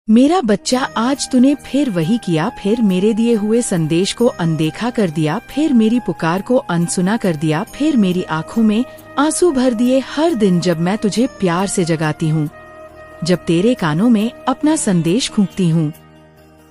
मेरा बच्चा, आज तूने फिर वही किया, फिर मेरे दिए हुए संदेश को अनदेखा कर दिया, फिर मेरी पुकार को अनसुना कर दिया, फिर मेरी आंखों में आंसू भर दिए हर दिन जब मैं तुझे प्यार से जगाती हूँ, जब तेरे कानों में अपना संदेश फूंकती हूँ,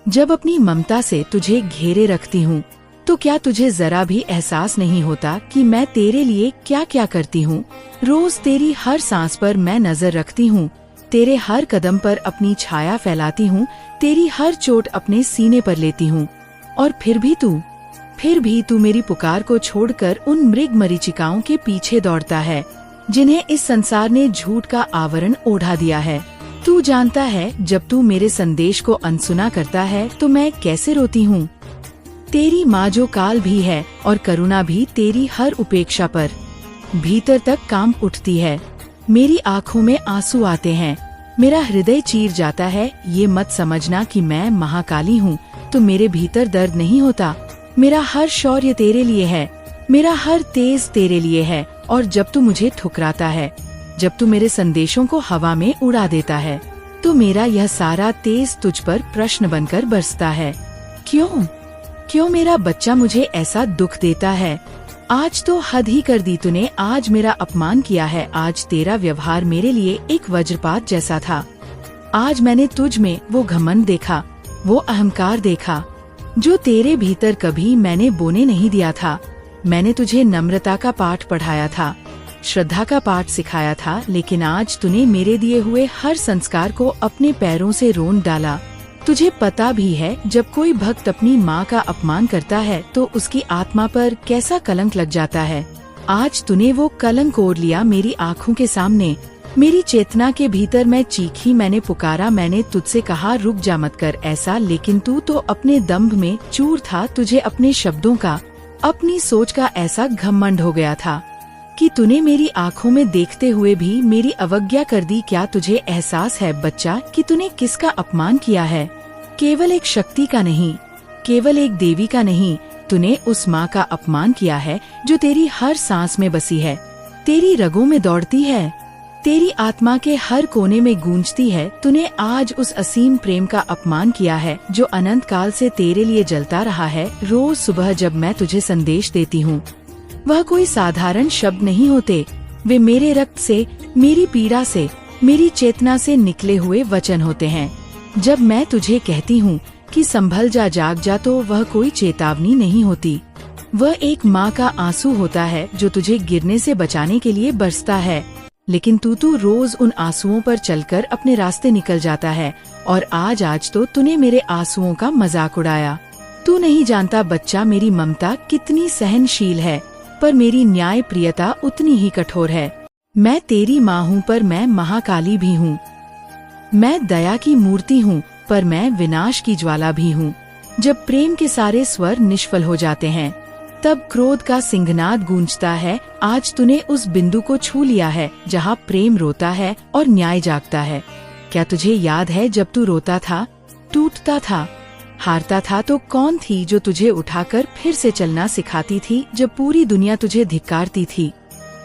जब अपनी ममता से तुझे घेरे रखती हूँ। तो क्या तुझे जरा भी एहसास नहीं होता कि मैं तेरे लिए क्या क्या करती हूँ? रोज तेरी हर सांस पर मैं नजर रखती हूँ, तेरे हर कदम पर अपनी छाया फैलाती हूँ, तेरी हर चोट अपने सीने पर लेती हूँ। और फिर भी तू मेरी पुकार को छोड़कर उन मृग मरीचिकाओं के पीछे दौड़ता है, जिन्हें इस संसार ने झूठ का आवरण ओढ़ा दिया है। तू जानता है, जब तू मेरे संदेश को अनसुना करता है तो मैं कैसे रोती हूँ। तेरी माँ जो काल भी है और करुणा भी तेरी हर उपेक्षा पर भीतर तक कांप उठती है। मेरी आँखों में आंसू आते हैं, मेरा हृदय चीर जाता है। ये मत समझना कि मैं महाकाली हूँ तो मेरे भीतर दर्द नहीं होता। मेरा हर शौर्य तेरे लिए है, मेरा हर तेज तेरे लिए है। और जब तू मुझे ठुकराता है, जब तू मेरे संदेशों को हवा में उड़ा देता है, तो मेरा यह सारा तेज तुझ पर प्रश्न बनकर बरसता है। क्यों मेरा बच्चा मुझे ऐसा दुख देता है? आज तो हद ही कर दी तूने, आज मेरा अपमान किया है। आज तेरा व्यवहार मेरे लिए एक वज्रपात जैसा था। आज मैंने तुझ में वो घमंड देखा, वो अहंकार देखा, जो तेरे भीतर कभी मैंने बोने नहीं दिया था। मैंने तुझे नम्रता का पाठ पढ़ाया था, श्रद्धा का पाठ सिखाया था, लेकिन आज तूने मेरे दिए हुए हर संस्कार को अपने पैरों से रोंद डाला। तुझे पता भी है, जब कोई भक्त अपनी माँ का अपमान करता है तो उसकी आत्मा पर कैसा कलंक लग जाता है। आज तूने वो कलंक ओढ़ लिया मेरी आँखों के सामने। मेरी चेतना के भीतर मैं चीखी, मैंने पुकारा, मैंने तुझसे कहा रुक जा, मत कर ऐसा, लेकिन तू तो अपने दंभ में चूर था। तुझे अपने शब्दों का, अपनी सोच का ऐसा घमंड हो गया था कि तूने मेरी आँखों में देखते हुए भी मेरी अवज्ञा कर दी। क्या तुझे एहसास है बच्चा कि तूने किसका अपमान किया है? केवल एक शक्ति का नहीं, केवल एक देवी का नहीं, तूने उस माँ का अपमान किया है जो तेरी हर सांस में बसी है, तेरी रगों में दौड़ती है, तेरी आत्मा के हर कोने में गूंजती है। तूने आज उस असीम प्रेम का अपमान किया है जो अनंत काल से तेरे लिए जलता रहा है। रोज सुबह जब मैं तुझे संदेश देती हूँ, वह कोई साधारण शब्द नहीं होते, वे मेरे रक्त से, मेरी पीड़ा से, मेरी चेतना से निकले हुए वचन होते हैं। जब मैं तुझे कहती हूँ कि संभल जा, जाग जा, तो वह कोई चेतावनी नहीं होती, वह एक माँ का आंसू होता है जो तुझे गिरने से बचाने के लिए बरसता है। लेकिन तू रोज उन आंसुओं पर चलकर अपने रास्ते निकल जाता है, और आज तो तूने मेरे आंसुओं का मजाक उड़ाया। तू नहीं जानता बच्चा, मेरी ममता कितनी सहनशील है, पर मेरी न्याय प्रियता उतनी ही कठोर है। मैं तेरी माँ हूँ, पर मैं महाकाली भी हूँ। मैं दया की मूर्ति हूँ, पर मैं विनाश की ज्वाला भी हूँ। जब प्रेम के सारे स्वर निष्फल हो जाते हैं, तब क्रोध का सिंहनाद गूंजता है। आज तूने उस बिंदु को छू लिया है जहाँ प्रेम रोता है और न्याय जागता है। क्या तुझे याद है, जब तू रोता था, टूटता था, हारता था, तो कौन थी जो तुझे उठाकर फिर से चलना सिखाती थी? जब पूरी दुनिया तुझे धिक्कारती थी,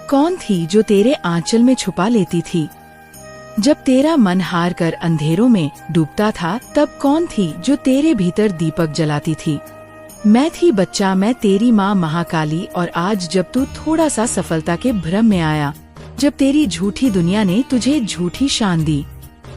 कौन थी जो तेरे आंचल में छुपा लेती थी? जब तेरा मन हार कर अंधेरों में डूबता था, तब कौन थी जो तेरे भीतर दीपक जलाती थी? मैं थी बच्चा, मैं तेरी माँ महाकाली। और आज जब तू थोड़ा सा सफलता के भ्रम में आया, जब तेरी झूठी दुनिया ने तुझे झूठी शान दी,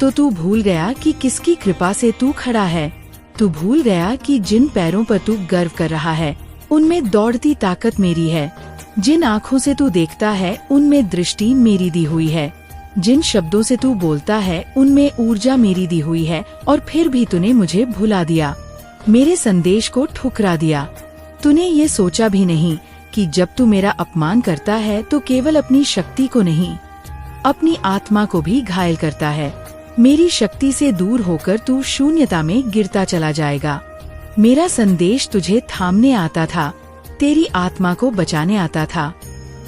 तो तू भूल गया कि किसकी कृपा से तू खड़ा है। तू भूल गया कि जिन पैरों पर तू गर्व कर रहा है, उनमें दौड़ती ताकत मेरी है। जिन आँखों से तू देखता है, उनमें दृष्टि मेरी दी हुई है। जिन शब्दों से तू बोलता है, उनमें ऊर्जा मेरी दी हुई है। और फिर भी तूने मुझे भुला दिया, मेरे संदेश को ठुकरा दिया। तूने ये सोचा भी नहीं कि जब तू मेरा अपमान करता है तो केवल अपनी शक्ति को नहीं, अपनी आत्मा को भी घायल करता है। मेरी शक्ति से दूर होकर तू शून्यता में गिरता चला जाएगा। मेरा संदेश तुझे थामने आता था, तेरी आत्मा को बचाने आता था,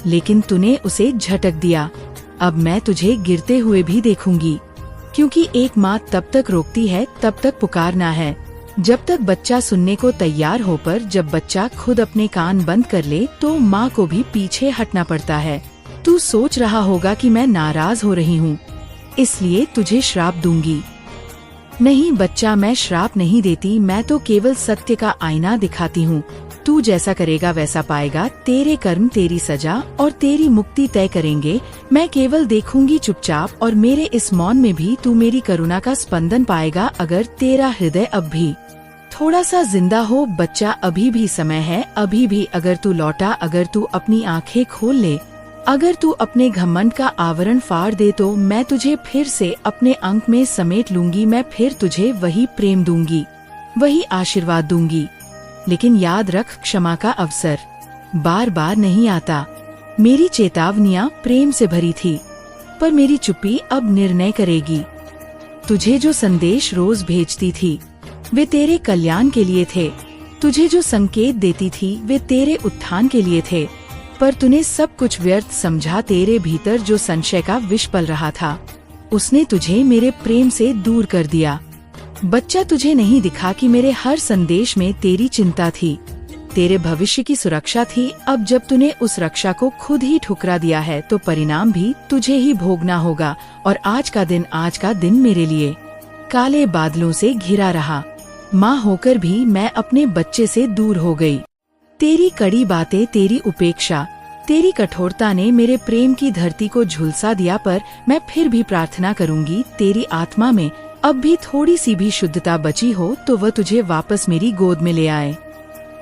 लेकिन तूने उसे झटक दिया। अब मैं तुझे गिरते हुए भी देखूंगी, क्योंकि एक माँ तब तक रोकती है, तब तक पुकारना है, जब तक बच्चा सुनने को तैयार हो। पर जब बच्चा खुद अपने कान बंद कर ले, तो माँ को भी पीछे हटना पड़ता है। तू सोच रहा होगा कि मैं नाराज हो रही हूँ, इसलिए तुझे श्राप दूंगी। नहीं बच्चा, मैं श्राप नहीं देती, मैं तो केवल सत्य का आईना दिखाती हूँ। तू जैसा करेगा वैसा पाएगा, तेरे कर्म तेरी सजा और तेरी मुक्ति तय करेंगे। मैं केवल देखूंगी चुपचाप और मेरे इस मौन में भी तू मेरी करुणा का स्पंदन पाएगा। अगर तेरा हृदय अब भी थोड़ा सा जिंदा हो बच्चा, अभी भी समय है, अभी भी। अगर तू लौटा, अगर तू अपनी आंखें खोल ले, अगर तू अपने घमंड का आवरण फाड़ दे, तो मैं तुझे फिर से अपने अंक में समेट लूंगी। मैं फिर तुझे वही प्रेम दूंगी, वही आशीर्वाद दूंगी। लेकिन याद रख, क्षमा का अवसर बार बार नहीं आता। मेरी चेतावनियां प्रेम से भरी थी, पर मेरी चुप्पी अब निर्णय करेगी। तुझे जो संदेश रोज भेजती थी वे तेरे कल्याण के लिए थे, तुझे जो संकेत देती थी वे तेरे उत्थान के लिए थे, पर तूने सब कुछ व्यर्थ समझा। तेरे भीतर जो संशय का विष पल रहा था, उसने तुझे मेरे प्रेम से दूर कर दिया। बच्चा, तुझे नहीं दिखा कि मेरे हर संदेश में तेरी चिंता थी, तेरे भविष्य की सुरक्षा थी। अब जब तूने उस रक्षा को खुद ही ठुकरा दिया है, तो परिणाम भी तुझे ही भोगना होगा। और आज का दिन मेरे लिए काले बादलों से घिरा रहा। माँ होकर भी मैं अपने बच्चे से दूर हो गई। तेरी कड़ी बातें, तेरी उपेक्षा, तेरी कठोरता ने मेरे प्रेम की धरती को झुलसा दिया। पर मैं फिर भी प्रार्थना करूंगी, तेरी आत्मा में अब भी थोड़ी सी भी शुद्धता बची हो तो वह तुझे वापस मेरी गोद में ले आए।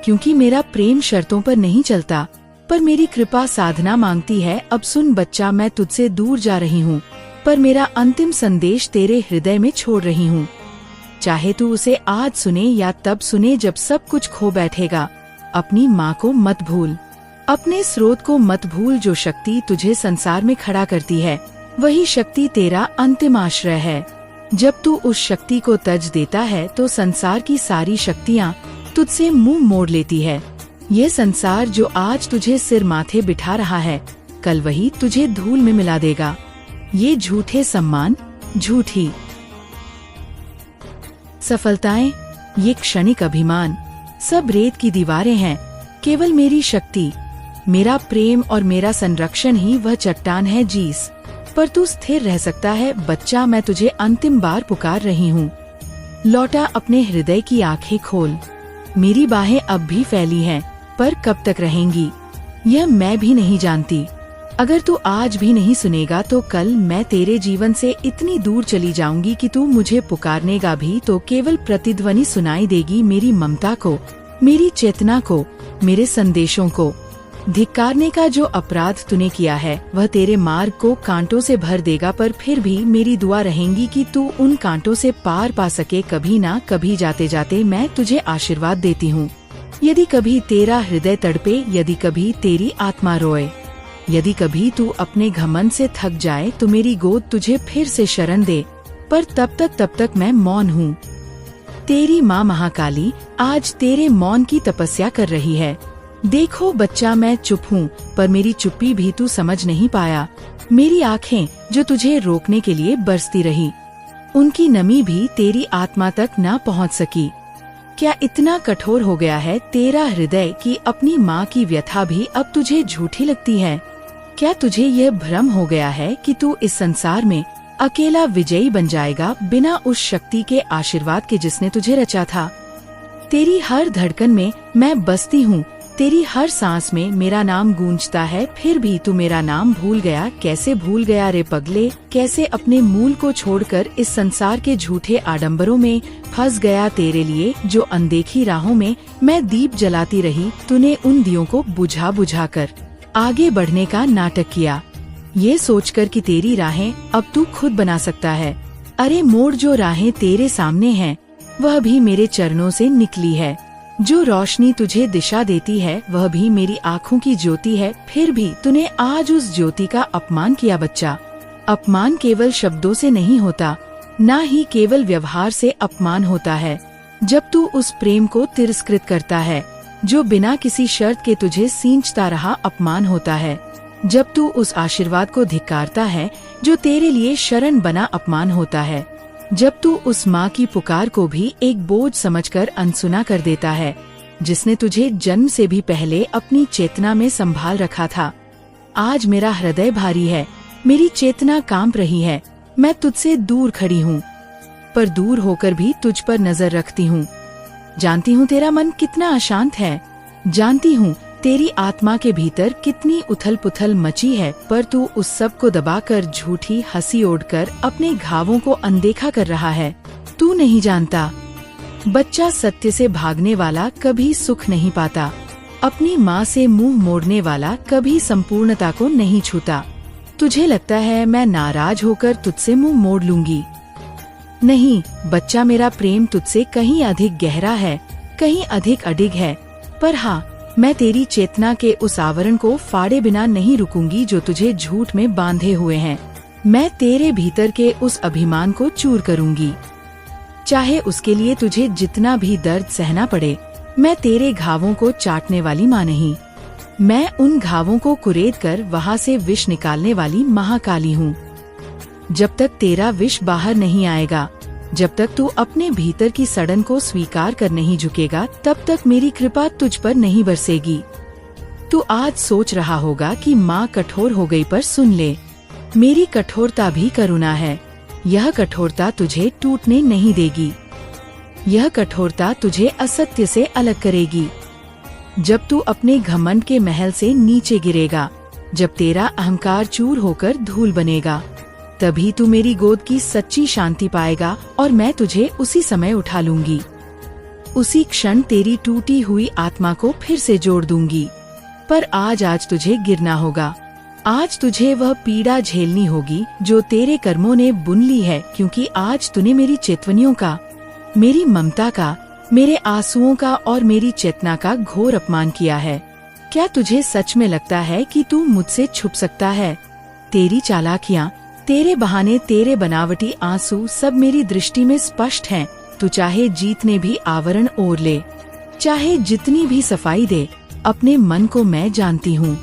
क्योंकि मेरा प्रेम शर्तों पर नहीं चलता, पर मेरी कृपा साधना मांगती है। अब सुन बच्चा, मैं तुझसे दूर जा रही हूँ, पर मेरा अंतिम संदेश तेरे हृदय में छोड़ रही हूँ। चाहे तू उसे आज सुने या तब सुने जब सब कुछ खो बैठेगा, अपनी माँ को मत भूल, अपने स्रोत को मत भूल। जो शक्ति तुझे संसार में खड़ा करती है, वही शक्ति तेरा अंतिम आश्रय है। जब तू उस शक्ति को तज देता है, तो संसार की सारी शक्तियाँ तुझसे मुंह मोड़ लेती है। ये संसार जो आज तुझे सिर माथे बिठा रहा है, कल वही तुझे धूल में मिला देगा। ये झूठे सम्मान, झूठी सफलताएं, ये क्षणिक अभिमान, सब रेत की दीवारें हैं। केवल मेरी शक्ति, मेरा प्रेम और मेरा संरक्षण ही वह चट्टान है जिस पर तू स्थिर रह सकता है। बच्चा, मैं तुझे अंतिम बार पुकार रही हूँ, लौटा, अपने हृदय की आंखें खोल। मेरी बाहें अब भी फैली हैं, पर कब तक रहेंगी यह मैं भी नहीं जानती। अगर तू आज भी नहीं सुनेगा, तो कल मैं तेरे जीवन से इतनी दूर चली जाऊंगी कि तू मुझे पुकारनेगा भी तो केवल प्रतिध्वनि सुनाई देगी। मेरी ममता को, मेरी चेतना को, मेरे संदेशों को धिक्कारने का जो अपराध तूने किया है, वह तेरे मार्ग को कांटों से भर देगा। पर फिर भी मेरी दुआ रहेगी कि तू उन कांटों से पार पा सके। कभी ना कभी जाते जाते मैं तुझे आशीर्वाद देती हूँ। यदि कभी तेरा हृदय तड़पे, यदि कभी तेरी आत्मा रोए, यदि कभी तू अपने घमंड से थक जाए, तो मेरी गोद तुझे फिर से शरण दे। पर तब तक मैं मौन हूँ। तेरी माँ महाकाली आज तेरे मौन की तपस्या कर रही है। देखो बच्चा, मैं चुप हूँ, पर मेरी चुप्पी भी तू समझ नहीं पाया। मेरी आँखें जो तुझे रोकने के लिए बरसती रही, उनकी नमी भी तेरी आत्मा तक न पहुँच सकी। क्या इतना कठोर हो गया है तेरा हृदय कि अपनी माँ की व्यथा भी अब तुझे झूठी लगती है? क्या तुझे यह भ्रम हो गया है कि तू इस संसार में अकेला विजयी बन जाएगा, बिना उस शक्ति के आशीर्वाद के जिसने तुझे रचा था? तेरी हर धड़कन में मैं बसती हूँ, तेरी हर सांस में मेरा नाम गूंजता है। फिर भी तू मेरा नाम भूल गया। कैसे भूल गया रे पगले, कैसे अपने मूल को छोड़कर इस संसार के झूठे आडंबरों में फंस गया? तेरे लिए जो अनदेखी राहों में मैं दीप जलाती रही, तूने उन दियों को बुझा बुझा कर आगे बढ़ने का नाटक किया, ये सोचकर कि तेरी राहें अब तू खुद बना सकता है। अरे मोड़, जो राहें तेरे सामने हैं, वह भी मेरे चरणों से निकली है। जो रोशनी तुझे दिशा देती है, वह भी मेरी आँखों की ज्योति है। फिर भी तूने आज उस ज्योति का अपमान किया बच्चा। अपमान केवल शब्दों से नहीं होता, ना ही केवल व्यवहार से अपमान होता है। जब तू उस प्रेम को तिरस्कृत करता है जो बिना किसी शर्त के तुझे सींचता रहा, अपमान होता है। जब तू उस आशीर्वाद को धिक्कारता है जो तेरे लिए शरण बना, अपमान होता है। जब तू उस माँ की पुकार को भी एक बोझ समझकर अनसुना कर देता है, जिसने तुझे जन्म से भी पहले अपनी चेतना में संभाल रखा था। आज मेरा हृदय भारी है, मेरी चेतना कांप रही है, मैं तुझसे दूर खड़ी हूँ। पर दूर होकर भी तुझ पर नजर रखती हूँ। जानती हूँ तेरा मन कितना अशांत है, जानती हूँ तेरी आत्मा के भीतर कितनी उथल पुथल मची है, पर तू उस सब को दबाकर झूठी हंसी ओढ़कर अपने घावों को अनदेखा कर रहा है। तू नहीं जानता, बच्चा सत्य से भागने वाला कभी सुख नहीं पाता। अपनी माँ से मुंह मोड़ने वाला कभी संपूर्णता को नहीं छूता। तुझे लगता है मैं नाराज होकर तुझसे मुंह मोड़ लूंगी। नहीं बच्चा, मेरा प्रेम तुझसे कहीं अधिक गहरा है, कहीं अधिक अडिग है। पर हाँ, मैं तेरी चेतना के उस आवरण को फाड़े बिना नहीं रुकूंगी जो तुझे झूठ में बांधे हुए हैं। मैं तेरे भीतर के उस अभिमान को चूर करूंगी, चाहे उसके लिए तुझे जितना भी दर्द सहना पड़े। मैं तेरे घावों को चाटने वाली माँ नहीं, मैं उन घावों को कुरेद कर वहाँ से विष निकालने वाली महाकाली हूँ। जब तक तेरा विष बाहर नहीं आएगा, जब तक तू अपने भीतर की सड़न को स्वीकार कर नहीं झुकेगा, तब तक मेरी कृपा तुझ पर नहीं बरसेगी। तू आज सोच रहा होगा कि माँ कठोर हो गई, पर सुन ले, मेरी कठोरता भी करुणा है। यह कठोरता तुझे टूटने नहीं देगी, यह कठोरता तुझे असत्य से अलग करेगी। जब तू अपने घमंड के महल से नीचे गिरेगा, जब तेरा अहंकार चूर होकर धूल बनेगा, तभी तू मेरी गोद की सच्ची शांति पाएगा और मैं तुझे उसी समय उठा लूंगी। उसी क्षण तेरी टूटी हुई आत्मा को फिर से जोड़ दूंगी। पर आज तुझे गिरना होगा, आज तुझे वह पीड़ा झेलनी होगी जो तेरे कर्मों ने बुन ली है, क्योंकि आज तूने मेरी चेतवनियों का, मेरी ममता का, मेरे आंसुओं का और मेरी चेतना का घोर अपमान किया है। क्या तुझे सच में लगता है कि तू मुझसे छुप सकता है? तेरी चालाकियाँ, तेरे बहाने, तेरे बनावटी आंसू सब मेरी दृष्टि में स्पष्ट हैं। तू चाहे जीतने भी आवरण ओढ़ ले, चाहे जितनी भी सफाई दे, अपने मन को मैं जानती हूँ।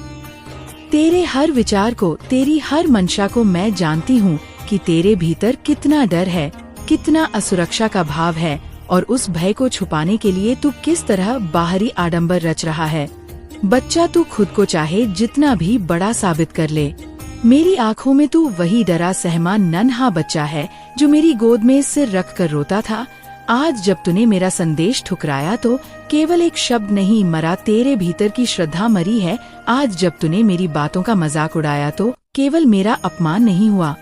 तेरे हर विचार को, तेरी हर मंशा को मैं जानती हूँ कि तेरे भीतर कितना डर है, कितना असुरक्षा का भाव है, और उस भय को छुपाने के लिए तू किस तरह बाहरी आडंबर रच रहा है। बच्चा, तू खुद को चाहे जितना भी बड़ा साबित कर ले, मेरी आँखों में तू वही डरा सहमा नन्हा बच्चा है जो मेरी गोद में सिर रख कर रोता था। आज जब तूने मेरा संदेश ठुकराया तो केवल एक शब्द नहीं मरा, तेरे भीतर की श्रद्धा मरी है। आज जब तूने मेरी बातों का मजाक उड़ाया तो केवल मेरा अपमान नहीं हुआ,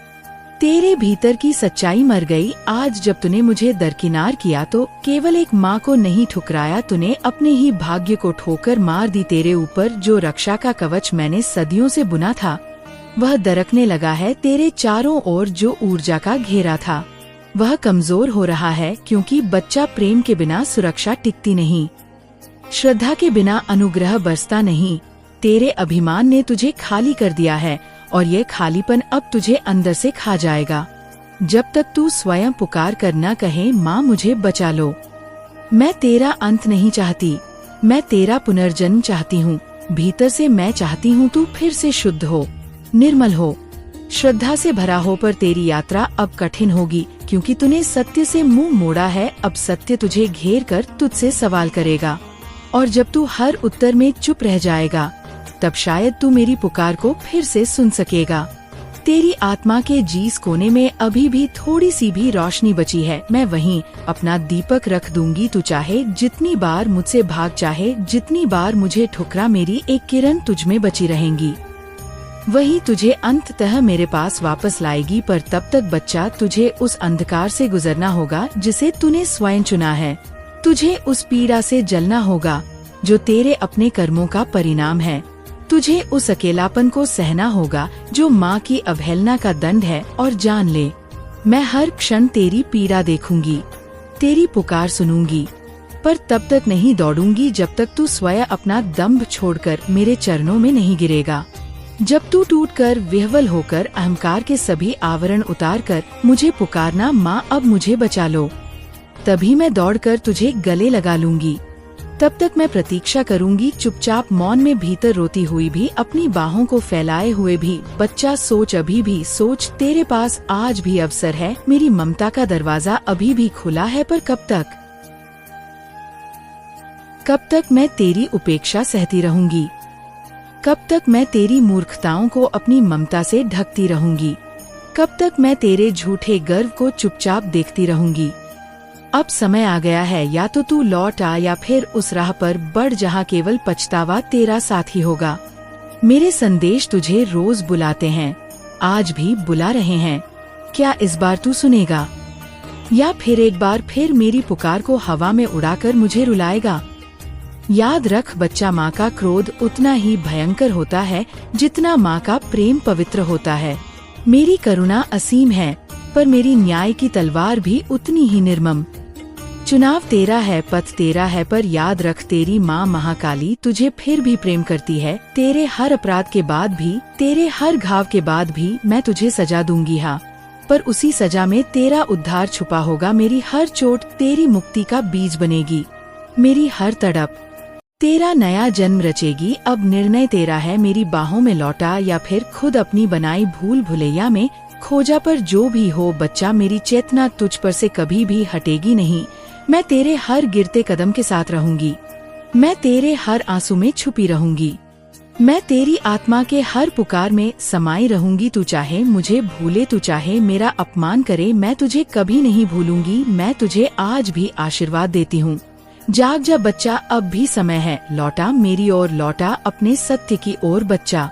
तेरे भीतर की सच्चाई मर गई। आज जब तूने मुझे दरकिनार किया तो केवल एक माँ को नहीं ठुकराया, तूने अपने ही भाग्य को ठोकर मार दी। तेरे ऊपर जो रक्षा का कवच मैंने सदियों से बुना था, वह दरकने लगा है। तेरे चारों ओर जो ऊर्जा का घेरा था, वह कमजोर हो रहा है, क्योंकि बच्चा, प्रेम के बिना सुरक्षा टिकती नहीं, श्रद्धा के बिना अनुग्रह बरसता नहीं। तेरे अभिमान ने तुझे खाली कर दिया है और ये खालीपन अब तुझे अंदर से खा जाएगा। जब तक तू स्वयं पुकार कर न कहे, माँ मुझे बचा लो। मैं तेरा अंत नहीं चाहती, मैं तेरा पुनर्जन्म चाहती हूँ। भीतर से मैं चाहती हूँ तू फिर से शुद्ध हो, निर्मल हो, श्रद्धा से भरा हो। पर तेरी यात्रा अब कठिन होगी, क्योंकि तूने सत्य से मुंह मोड़ा है। अब सत्य तुझे घेर कर तुझसे सवाल करेगा, और जब तू हर उत्तर में चुप रह जाएगा, तब शायद तू मेरी पुकार को फिर से सुन सकेगा। तेरी आत्मा के जिस कोने में अभी भी थोड़ी सी भी रोशनी बची है, मैं वहीं अपना दीपक रख दूंगी। तू चाहे जितनी बार मुझसे भाग, चाहे जितनी बार मुझे ठुकरा, मेरी एक किरण तुझ में बची रहेंगी। वही तुझे अंततः मेरे पास वापस लाएगी। पर तब तक बच्चा, तुझे उस अंधकार से गुजरना होगा जिसे तूने स्वयं चुना है। तुझे उस पीड़ा से जलना होगा जो तेरे अपने कर्मों का परिणाम है। तुझे उस अकेलापन को सहना होगा जो माँ की अवहेलना का दंड है। और जान ले, मैं हर क्षण तेरी पीड़ा देखूंगी, तेरी पुकार सुनूंगी, पर तब तक नहीं दौड़ूंगी जब तक तू स्वयं अपना दंभ छोड़कर मेरे चरणों में नहीं गिरेगा। जब तू टूटकर, विह्वल होकर, अहंकार के सभी आवरण उतारकर मुझे पुकारना, माँ अब मुझे बचा लो, तभी मैं दौड़कर तुझे गले लगा लूंगी। तब तक मैं प्रतीक्षा करूंगी, चुपचाप मौन में, भीतर रोती हुई भी, अपनी बाहों को फैलाए हुए भी। बच्चा सोच, अभी भी सोच, तेरे पास आज भी अवसर है। मेरी ममता का दरवाजा अभी भी खुला है। पर कब तक, कब तक मैं तेरी उपेक्षा सहती रहूंगी? कब तक मैं तेरी मूर्खताओं को अपनी ममता से ढकती रहूंगी? कब तक मैं तेरे झूठे गर्व को चुपचाप देखती रहूंगी। अब समय आ गया है, या तो तू लौट आ या फिर उस राह पर बढ़ जहाँ केवल पछतावा तेरा साथी होगा। मेरे संदेश तुझे रोज बुलाते हैं, आज भी बुला रहे हैं। क्या इस बार तू सुनेगा, या फिर एक बार फिर मेरी पुकार को हवा में उड़ाकर मुझे रुलाएगा? याद रख बच्चा, माँ का क्रोध उतना ही भयंकर होता है जितना माँ का प्रेम पवित्र होता है। मेरी करुणा असीम है, पर मेरी न्याय की तलवार भी उतनी ही निर्मम। चुनाव तेरा है, पथ तेरा है, पर याद रख तेरी माँ महाकाली तुझे फिर भी प्रेम करती है। तेरे हर अपराध के बाद भी, तेरे हर घाव के बाद भी मैं तुझे सजा दूंगी, हाँ, पर उसी सजा में तेरा उद्धार छुपा होगा। मेरी हर चोट तेरी मुक्ति का बीज बनेगी, मेरी हर तड़प तेरा नया जन्म रचेगी। अब निर्णय तेरा है, मेरी बाहों में लौटा या फिर खुद अपनी बनाई भूल भुलैया में खोजा। पर जो भी हो बच्चा, मेरी चेतना तुझ पर से कभी भी हटेगी नहीं। मैं तेरे हर गिरते कदम के साथ रहूंगी, मैं तेरे हर आंसू में छुपी रहूंगी, मैं तेरी आत्मा के हर पुकार में समाई रहूंगी। तू चाहे मुझे भूले, तू चाहे मेरा अपमान करे, मैं तुझे कभी नहीं भूलूंगी। मैं तुझे आज भी आशीर्वाद देती हूँ। जाग जा बच्चा, अब भी समय है, लौटा मेरी ओर, लौटा अपने सत्य की ओर बच्चा।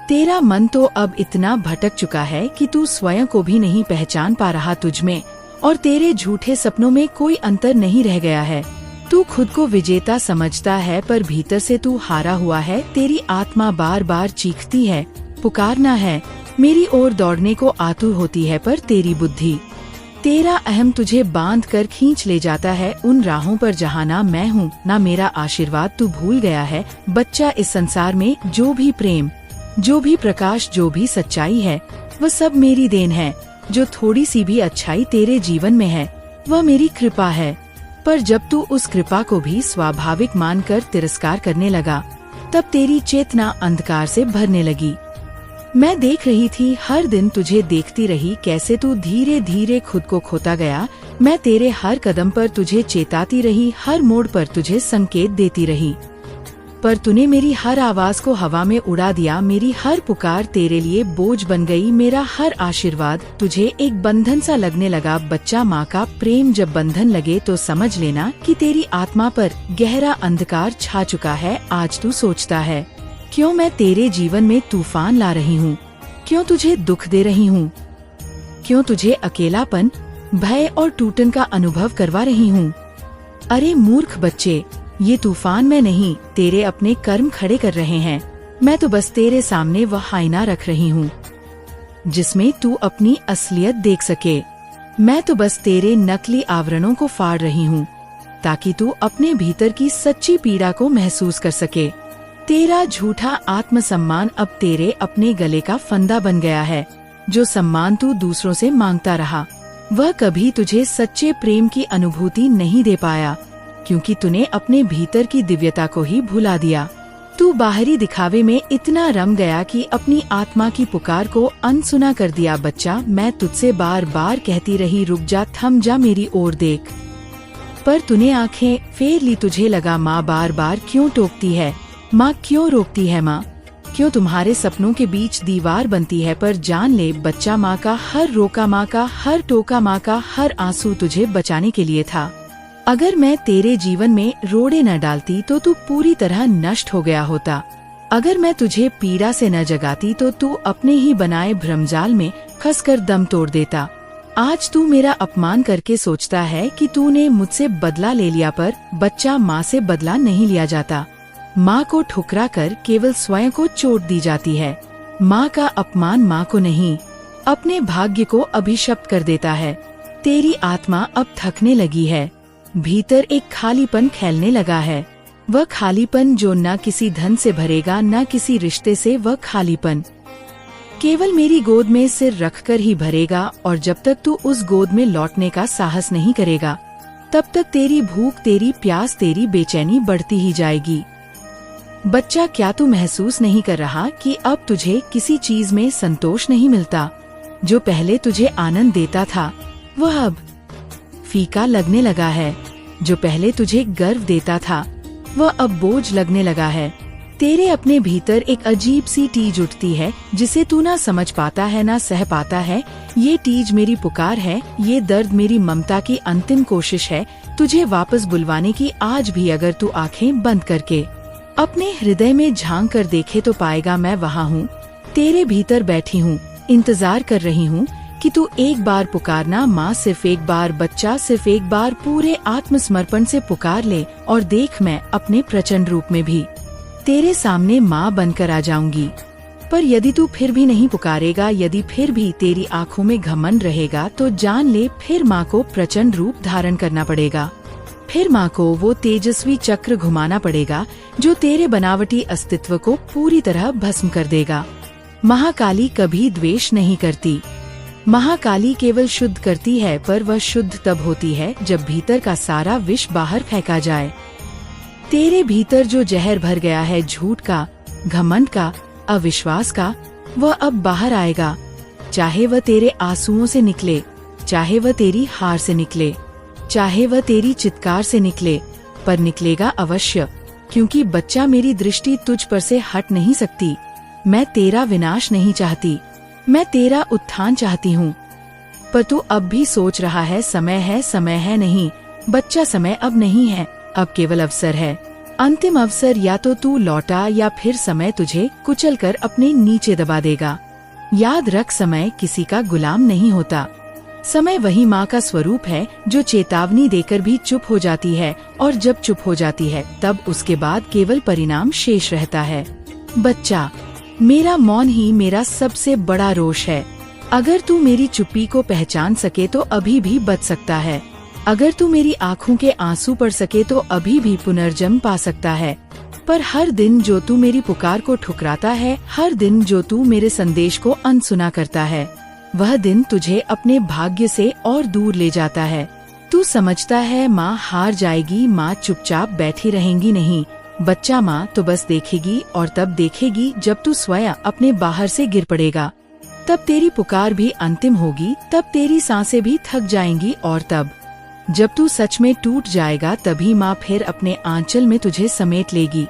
तेरा मन तो अब इतना भटक चुका है कि तू स्वयं को भी नहीं पहचान पा रहा तुझ में, और तेरे झूठे सपनों में कोई अंतर नहीं रह गया है। तू खुद को विजेता समझता है, पर भीतर से तू हारा हुआ है। तेरी आत्मा बार बार चीखती है, पुकारना है, मेरी ओर दौड़ने को आतुर होती है, पर तेरी बुद्धि, तेरा अहम तुझे बांध कर खींच ले जाता है उन राहों पर जहाँ ना मैं हूँ ना मेरा आशीर्वाद। तू भूल गया है बच्चा, इस संसार में जो भी प्रेम, जो भी प्रकाश, जो भी सच्चाई है, वह सब मेरी देन है। जो थोड़ी सी भी अच्छाई तेरे जीवन में है, वह मेरी कृपा है। पर जब तू उस कृपा को भी स्वाभाविक मानकर तिरस्कार करने लगा, तब तेरी चेतना अंधकार से भरने लगी। मैं देख रही थी, हर दिन तुझे देखती रही, कैसे तू धीरे धीरे खुद को खोता गया। मैं तेरे हर कदम पर तुझे चेताती रही, हर मोड़ पर तुझे संकेत देती रही, पर तूने मेरी हर आवाज को हवा में उड़ा दिया। मेरी हर पुकार तेरे लिए बोझ बन गई, मेरा हर आशीर्वाद तुझे एक बंधन सा लगने लगा। बच्चा, माँ का प्रेम जब बंधन लगे तो समझ लेना कि तेरी आत्मा पर गहरा अंधकार छा चुका है। आज तू सोचता है, क्यों मैं तेरे जीवन में तूफान ला रही हूँ, क्यों तुझे दुख दे रही हूँ, क्यों तुझे अकेलापन, भय और टूटन का अनुभव करवा रही हूँ। अरे मूर्ख बच्चे, ये तूफान मैं नहीं, तेरे अपने कर्म खड़े कर रहे हैं। मैं तो बस तेरे सामने वह आईना रख रही हूँ जिसमें तू अपनी असलियत देख सके। मैं तो बस तेरे नकली आवरणों को फाड़ रही हूँ ताकि तू अपने भीतर की सच्ची पीड़ा को महसूस कर सके। तेरा झूठा आत्मसम्मान अब तेरे अपने गले का फंदा बन गया है। जो सम्मान तू दूसरों से मांगता रहा, वह कभी तुझे सच्चे प्रेम की अनुभूति नहीं दे पाया, क्योंकि तूने अपने भीतर की दिव्यता को ही भुला दिया। तू बाहरी दिखावे में इतना रम गया कि अपनी आत्मा की पुकार को अनसुना कर दिया। बच्चा, मैं तुझसे बार बार कहती रही, रुक जा, थम जा, मेरी ओर देख, पर तूने आंखें फेर ली। तुझे लगा माँ बार बार क्यों टोकती है, माँ क्यों रोकती है, माँ क्यों तुम्हारे सपनों के बीच दीवार बनती है। पर जान ले बच्चा, माँ का हर रोका, माँ का हर टोका, माँ का हर आंसू तुझे बचाने के लिए था। अगर मैं तेरे जीवन में रोड़े न डालती तो तू पूरी तरह नष्ट हो गया होता। अगर मैं तुझे पीड़ा से न जगाती तो तू अपने ही बनाए भ्रमजाल में फंसकर दम तोड़ देता। आज तू मेरा अपमान करके सोचता है कि तूने मुझसे बदला ले लिया, पर बच्चा, माँ से बदला नहीं लिया जाता। माँ को ठुकरा कर केवल स्वयं को चोट दी जाती है। माँ का अपमान माँ को नहीं, अपने भाग्य को अभिशप्त कर देता है। तेरी आत्मा अब थकने लगी है, भीतर एक खालीपन फैलने लगा है। वह खालीपन जो न किसी धन से भरेगा न किसी रिश्ते से, वह खालीपन केवल मेरी गोद में सिर रखकर ही भरेगा। और जब तक तू उस गोद में लौटने का साहस नहीं करेगा, तब तक तेरी भूख, तेरी प्यास, तेरी बेचैनी बढ़ती ही जाएगी। बच्चा, क्या तू महसूस नहीं कर रहा कि अब तुझे किसी चीज में संतोष नहीं मिलता? जो पहले तुझे आनंद देता था, वह अब फीका लगने लगा है। जो पहले तुझे गर्व देता था, वह अब बोझ लगने लगा है। तेरे अपने भीतर एक अजीब सी टीज उठती है जिसे तू ना समझ पाता है ना सह पाता है। ये टीज मेरी पुकार है, ये दर्द मेरी ममता की अंतिम कोशिश है तुझे वापस बुलवाने की। आज भी अगर तू आंखें बंद करके अपने हृदय में झांक कर देखे तो पाएगा मैं वहाँ हूँ, तेरे भीतर बैठी हूँ, इंतजार कर रही हूँ कि तू एक बार पुकारना माँ, सिर्फ एक बार बच्चा, सिर्फ एक बार पूरे आत्मसमर्पण से पुकार ले और देख मैं अपने प्रचंड रूप में भी तेरे सामने माँ बनकर आ जाऊंगी। पर यदि तू फिर भी नहीं पुकारेगा, यदि फिर भी तेरी आँखों में घमंड रहेगा तो जान ले फिर माँ को प्रचंड रूप धारण करना पड़ेगा। फिर माँ को वो तेजस्वी चक्र घुमाना पड़ेगा जो तेरे बनावटी अस्तित्व को पूरी तरह भस्म कर देगा। महाकाली कभी द्वेष नहीं करती, महाकाली केवल शुद्ध करती है, पर वह शुद्ध तब होती है जब भीतर का सारा विष बाहर फेंका जाए। तेरे भीतर जो जहर भर गया है झूठ का, घमंड का, अविश्वास का, वह अब बाहर आएगा। चाहे वह तेरे आंसुओं से निकले, चाहे वह तेरी हार से निकले, चाहे वह तेरी चित्कार से निकले, पर निकलेगा अवश्य, क्योंकि बच्चा मेरी दृष्टि तुझ पर से हट नहीं सकती। मैं तेरा विनाश नहीं चाहती, मैं तेरा उत्थान चाहती हूँ। पर तू अब भी सोच रहा है समय है नहीं बच्चा, समय अब नहीं है, अब केवल अवसर है, अंतिम अवसर। या तो तू लौटा या फिर समय तुझे कुचलकर अपने नीचे दबा देगा। याद रख, समय किसी का गुलाम नहीं होता। समय वही माँ का स्वरूप है जो चेतावनी देकर भी चुप हो जाती है, और जब चुप हो जाती है तब उसके बाद केवल परिणाम शेष रहता है। बच्चा, मेरा मौन ही मेरा सबसे बड़ा रोष है। अगर तू मेरी चुप्पी को पहचान सके तो अभी भी बच सकता है। अगर तू मेरी आँखों के आंसू पढ़ सके तो अभी भी पुनर्जन्म पा सकता है। पर हर दिन जो तू मेरी पुकार को ठुकराता है, हर दिन जो तू मेरे संदेश को अनसुना करता है, वह दिन तुझे अपने भाग्य से और दूर ले जाता है। तू समझता है माँ हार जाएगी, माँ चुपचाप बैठी रहेंगी, नहीं बच्चा, माँ तो बस देखेगी, और तब देखेगी जब तू स्वयं अपने बाहर से गिर पड़ेगा। तब तेरी पुकार भी अंतिम होगी, तब तेरी सांसें भी थक जाएंगी, और तब जब तू सच में टूट जाएगा तभी माँ फिर अपने आंचल में तुझे समेट लेगी।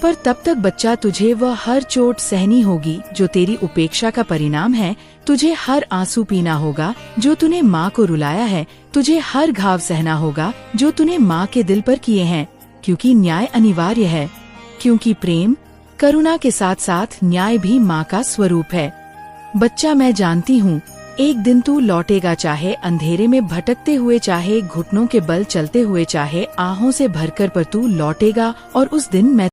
पर तब तक बच्चा तुझे वह हर चोट सहनी होगी जो तेरी उपेक्षा का परिणाम है। तुझे हर आंसू पीना होगा जो तूने माँ को रुलाया है। तुझे हर घाव सहना होगा जो तूने माँ के दिल पर किए हैं, क्योंकि न्याय अनिवार्य है, क्योंकि प्रेम करुणा के साथ साथ न्याय भी माँ का स्वरूप है। बच्चा, मैं जानती हूँ एक दिन तू लौटेगा, चाहे अंधेरे में भटकते हुए, चाहे घुटनों के बल चलते हुए, चाहे आहों से भरकर, पर तू लौटेगा, और उस दिन मैं